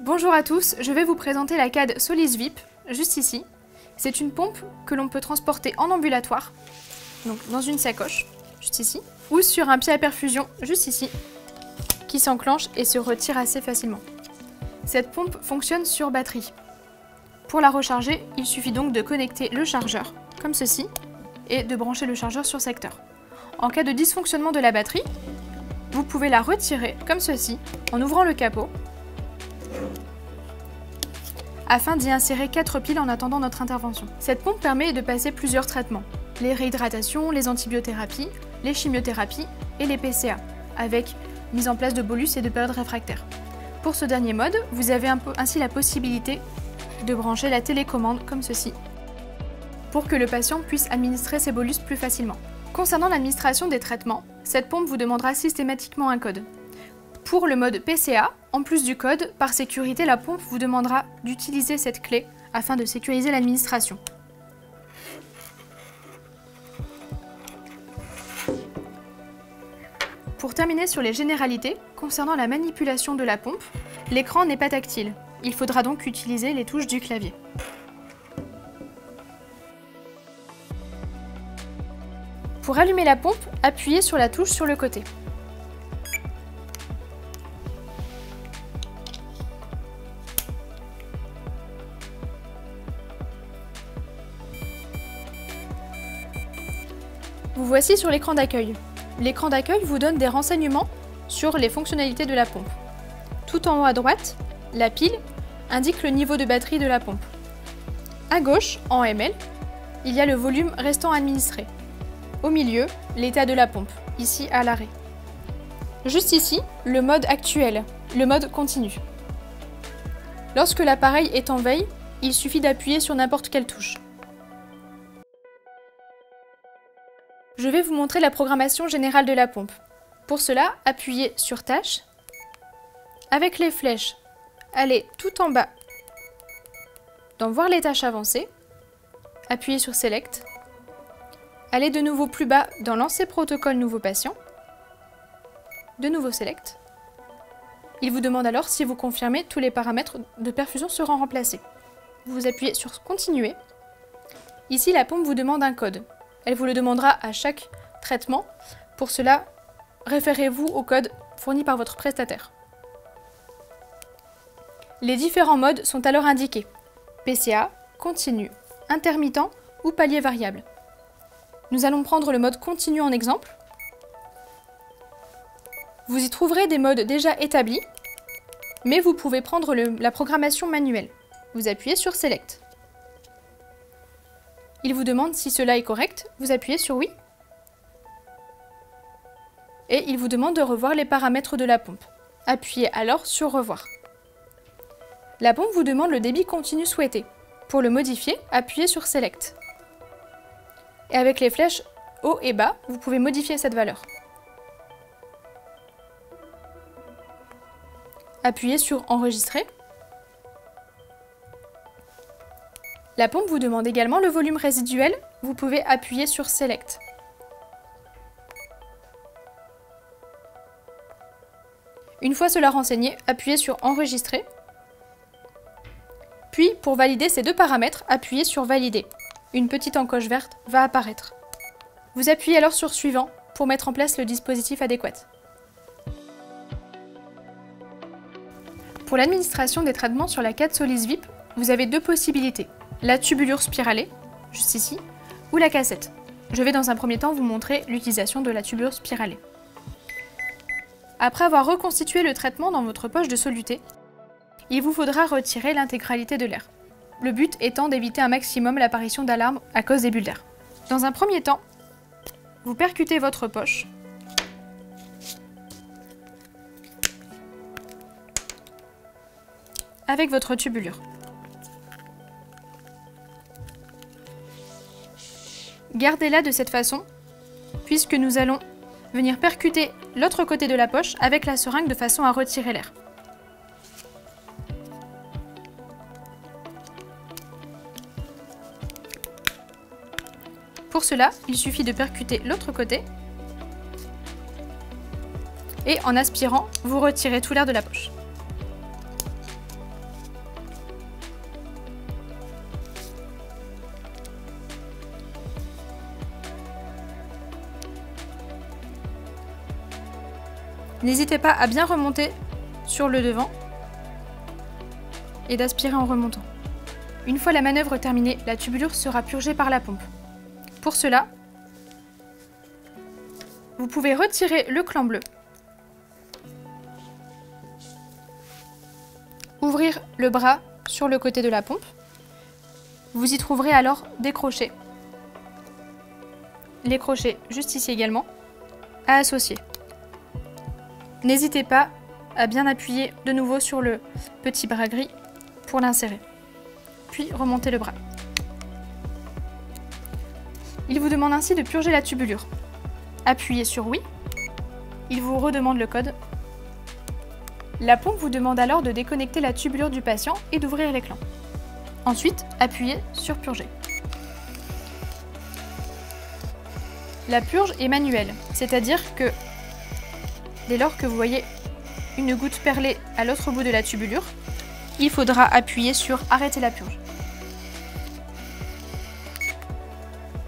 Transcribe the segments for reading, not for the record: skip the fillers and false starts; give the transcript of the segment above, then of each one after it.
Bonjour à tous, je vais vous présenter la CAD SolisVip, juste ici. C'est une pompe que l'on peut transporter en ambulatoire, donc dans une sacoche, juste ici, ou sur un pied à perfusion, juste ici, qui s'enclenche et se retire assez facilement. Cette pompe fonctionne sur batterie. Pour la recharger, il suffit donc de connecter le chargeur, comme ceci, et de brancher le chargeur sur secteur. En cas de dysfonctionnement de la batterie, vous pouvez la retirer, comme ceci, en ouvrant le capot, afin d'y insérer 4 piles en attendant notre intervention. Cette pompe permet de passer plusieurs traitements, les réhydratations, les antibiothérapies, les chimiothérapies et les PCA, avec mise en place de bolus et de périodes réfractaires. Pour ce dernier mode, vous avez ainsi la possibilité de brancher la télécommande comme ceci, pour que le patient puisse administrer ses bolus plus facilement. Concernant l'administration des traitements, cette pompe vous demandera systématiquement un code. Pour le mode PCA, en plus du code, par sécurité, la pompe vous demandera d'utiliser cette clé afin de sécuriser l'administration. Pour terminer sur les généralités, concernant la manipulation de la pompe, l'écran n'est pas tactile. Il faudra donc utiliser les touches du clavier. Pour allumer la pompe, appuyez sur la touche sur le côté. Vous voici sur l'écran d'accueil. L'écran d'accueil vous donne des renseignements sur les fonctionnalités de la pompe. Tout en haut à droite, la pile indique le niveau de batterie de la pompe. À gauche, en ml, il y a le volume restant administré. Au milieu, l'état de la pompe, ici à l'arrêt. Juste ici, le mode actuel, le mode continu. Lorsque l'appareil est en veille, il suffit d'appuyer sur n'importe quelle touche. Je vais vous montrer la programmation générale de la pompe. Pour cela, appuyez sur Tâches. Avec les flèches, allez tout en bas dans Voir les tâches avancées. Appuyez sur Select. Allez de nouveau plus bas dans Lancer protocole nouveau patient. De nouveau Select. Il vous demande alors si vous confirmez tous les paramètres de perfusion seront remplacés. Vous appuyez sur Continuer. Ici, la pompe vous demande un code. Elle vous le demandera à chaque traitement. Pour cela, référez-vous au code fourni par votre prestataire. Les différents modes sont alors indiqués. PCA, continu, intermittent ou palier variable. Nous allons prendre le mode continu en exemple. Vous y trouverez des modes déjà établis, mais vous pouvez prendre la programmation manuelle. Vous appuyez sur Select. Il vous demande si cela est correct, vous appuyez sur Oui. Et il vous demande de revoir les paramètres de la pompe. Appuyez alors sur Revoir. La pompe vous demande le débit continu souhaité. Pour le modifier, appuyez sur Select. Et avec les flèches haut et bas, vous pouvez modifier cette valeur. Appuyez sur Enregistrer. La pompe vous demande également le volume résiduel, vous pouvez appuyer sur Select. Une fois cela renseigné, appuyez sur Enregistrer. Puis, pour valider ces deux paramètres, appuyez sur Valider. Une petite encoche verte va apparaître. Vous appuyez alors sur Suivant pour mettre en place le dispositif adéquat. Pour l'administration des traitements sur la CAD SolisVip, vous avez deux possibilités. La tubulure spiralée, juste ici, ou la cassette. Je vais dans un premier temps vous montrer l'utilisation de la tubulure spiralée. Après avoir reconstitué le traitement dans votre poche de soluté, il vous faudra retirer l'intégralité de l'air. Le but étant d'éviter un maximum l'apparition d'alarmes à cause des bulles d'air. Dans un premier temps, vous percutez votre poche avec votre tubulure. Gardez-la de cette façon, puisque nous allons venir percuter l'autre côté de la poche avec la seringue de façon à retirer l'air. Pour cela, il suffit de percuter l'autre côté et en aspirant, vous retirez tout l'air de la poche. N'hésitez pas à bien remonter sur le devant et d'aspirer en remontant. Une fois la manœuvre terminée, la tubulure sera purgée par la pompe. Pour cela, vous pouvez retirer le clan bleu, ouvrir le bras sur le côté de la pompe. Vous y trouverez alors des crochets. Les crochets juste ici également, à associer. N'hésitez pas à bien appuyer de nouveau sur le petit bras gris pour l'insérer. Puis remontez le bras. Il vous demande ainsi de purger la tubulure. Appuyez sur oui. Il vous redemande le code. La pompe vous demande alors de déconnecter la tubulure du patient et d'ouvrir les clans. Ensuite, appuyez sur purger. La purge est manuelle, c'est-à-dire que dès lors que vous voyez une goutte perlée à l'autre bout de la tubulure, il faudra appuyer sur arrêter la purge.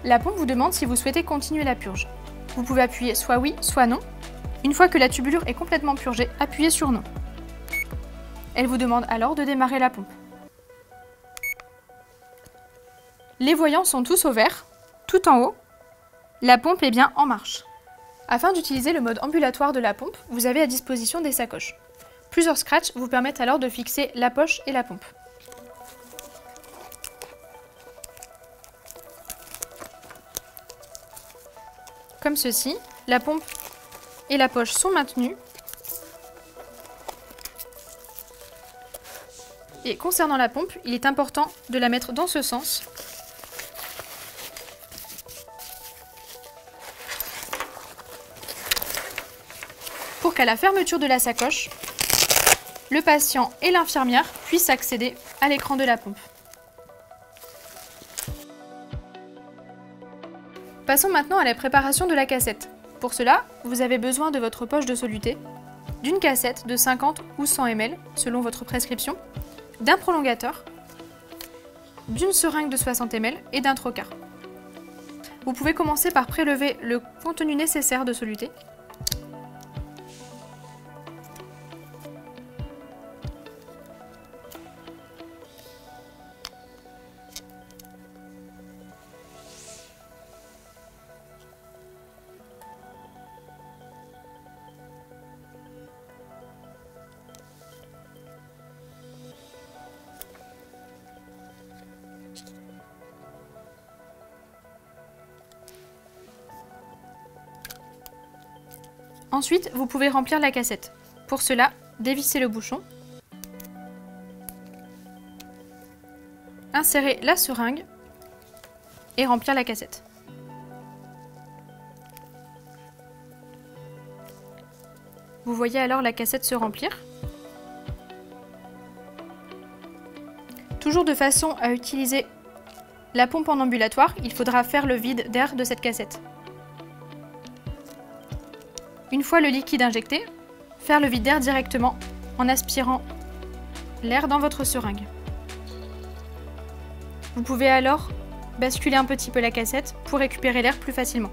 La pompe vous demande si vous souhaitez continuer la purge. Vous pouvez appuyer soit oui, soit non. Une fois que la tubulure est complètement purgée, appuyez sur non. Elle vous demande alors de démarrer la pompe. Les voyants sont tous au vert, tout en haut. La pompe est bien en marche. Afin d'utiliser le mode ambulatoire de la pompe, vous avez à disposition des sacoches. Plusieurs scratchs vous permettent alors de fixer la poche et la pompe. Comme ceci, la pompe et la poche sont maintenues. Et concernant la pompe, il est important de la mettre dans ce sens. Pour qu'à la fermeture de la sacoche, le patient et l'infirmière puissent accéder à l'écran de la pompe. Passons maintenant à la préparation de la cassette. Pour cela, vous avez besoin de votre poche de soluté, d'une cassette de 50 ou 100 ml selon votre prescription, d'un prolongateur, d'une seringue de 60 ml et d'un trocard. Vous pouvez commencer par prélever le contenu nécessaire de soluté. Ensuite, vous pouvez remplir la cassette. Pour cela, dévissez le bouchon, insérez la seringue et remplir la cassette. Vous voyez alors la cassette se remplir. Toujours de façon à utiliser la pompe en ambulatoire, il faudra faire le vide d'air de cette cassette. Une fois le liquide injecté, faire le vide d'air directement en aspirant l'air dans votre seringue. Vous pouvez alors basculer un petit peu la cassette pour récupérer l'air plus facilement.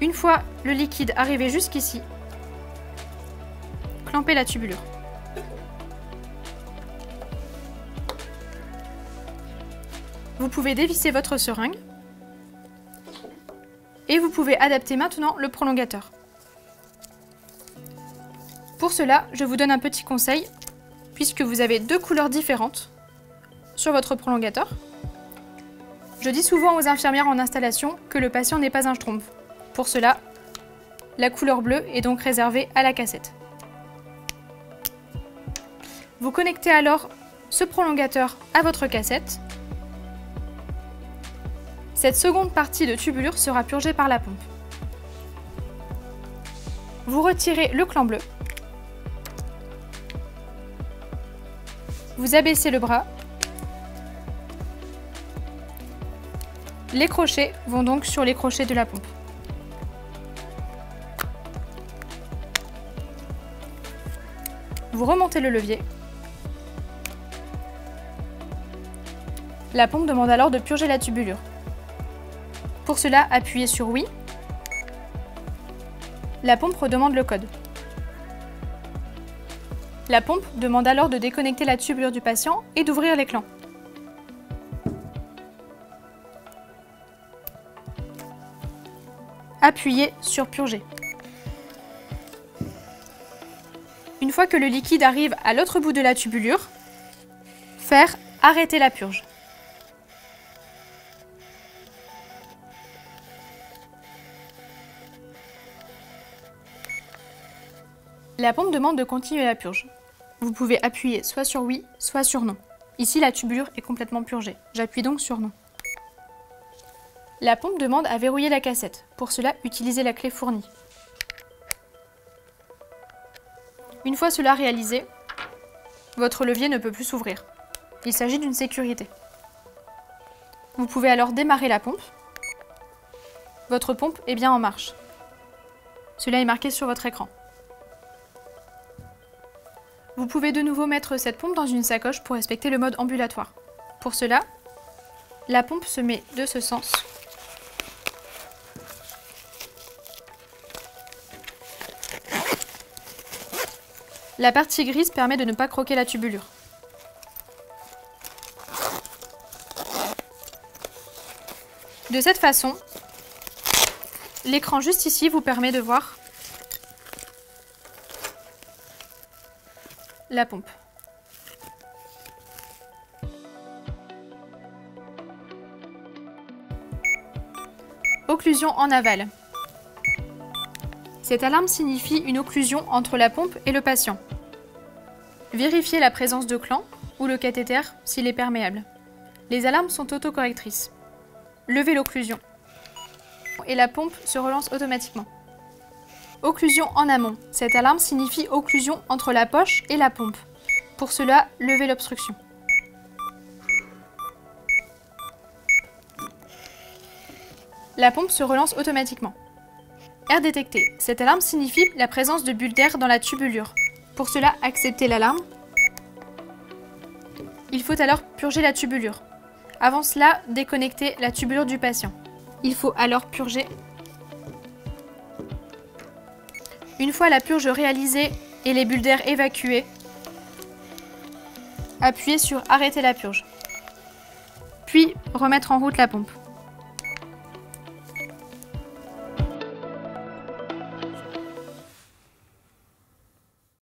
Une fois le liquide arrivé jusqu'ici, clampez la tubulure. Vous pouvez dévisser votre seringue et vous pouvez adapter maintenant le prolongateur. Pour cela, je vous donne un petit conseil, puisque vous avez deux couleurs différentes sur votre prolongateur. Je dis souvent aux infirmières en installation que le patient n'est pas un schtroumpf. Pour cela, la couleur bleue est donc réservée à la cassette. Vous connectez alors ce prolongateur à votre cassette. Cette seconde partie de tubulure sera purgée par la pompe. Vous retirez le clan bleu. Vous abaissez le bras. Les crochets vont donc sur les crochets de la pompe. Vous remontez le levier. La pompe demande alors de purger la tubulure. Pour cela, appuyez sur oui. La pompe redemande le code. La pompe demande alors de déconnecter la tubulure du patient et d'ouvrir l'écran. Appuyez sur purger. Une fois que le liquide arrive à l'autre bout de la tubulure, faire arrêter la purge. La pompe demande de continuer la purge. Vous pouvez appuyer soit sur oui, soit sur non. Ici, la tubulure est complètement purgée. J'appuie donc sur non. La pompe demande à verrouiller la cassette. Pour cela, utilisez la clé fournie. Une fois cela réalisé, votre levier ne peut plus s'ouvrir. Il s'agit d'une sécurité. Vous pouvez alors démarrer la pompe. Votre pompe est bien en marche. Cela est marqué sur votre écran. Vous pouvez de nouveau mettre cette pompe dans une sacoche pour respecter le mode ambulatoire. Pour cela, la pompe se met de ce sens. La partie grise permet de ne pas croquer la tubulure. De cette façon, l'écran juste ici vous permet de voir la pompe. Occlusion en aval. Cette alarme signifie une occlusion entre la pompe et le patient. Vérifiez la présence de gland ou le cathéter s'il est perméable. Les alarmes sont autocorrectrices. Levez l'occlusion et la pompe se relance automatiquement. Occlusion en amont. Cette alarme signifie occlusion entre la poche et la pompe. Pour cela, levez l'obstruction. La pompe se relance automatiquement. Air détecté. Cette alarme signifie la présence de bulles d'air dans la tubulure. Pour cela, acceptez l'alarme. Il faut alors purger la tubulure. Avant cela, déconnectez la tubulure du patient. Il faut alors purger. Une fois la purge réalisée et les bulles d'air évacuées, appuyez sur arrêter la purge. Puis remettre en route la pompe.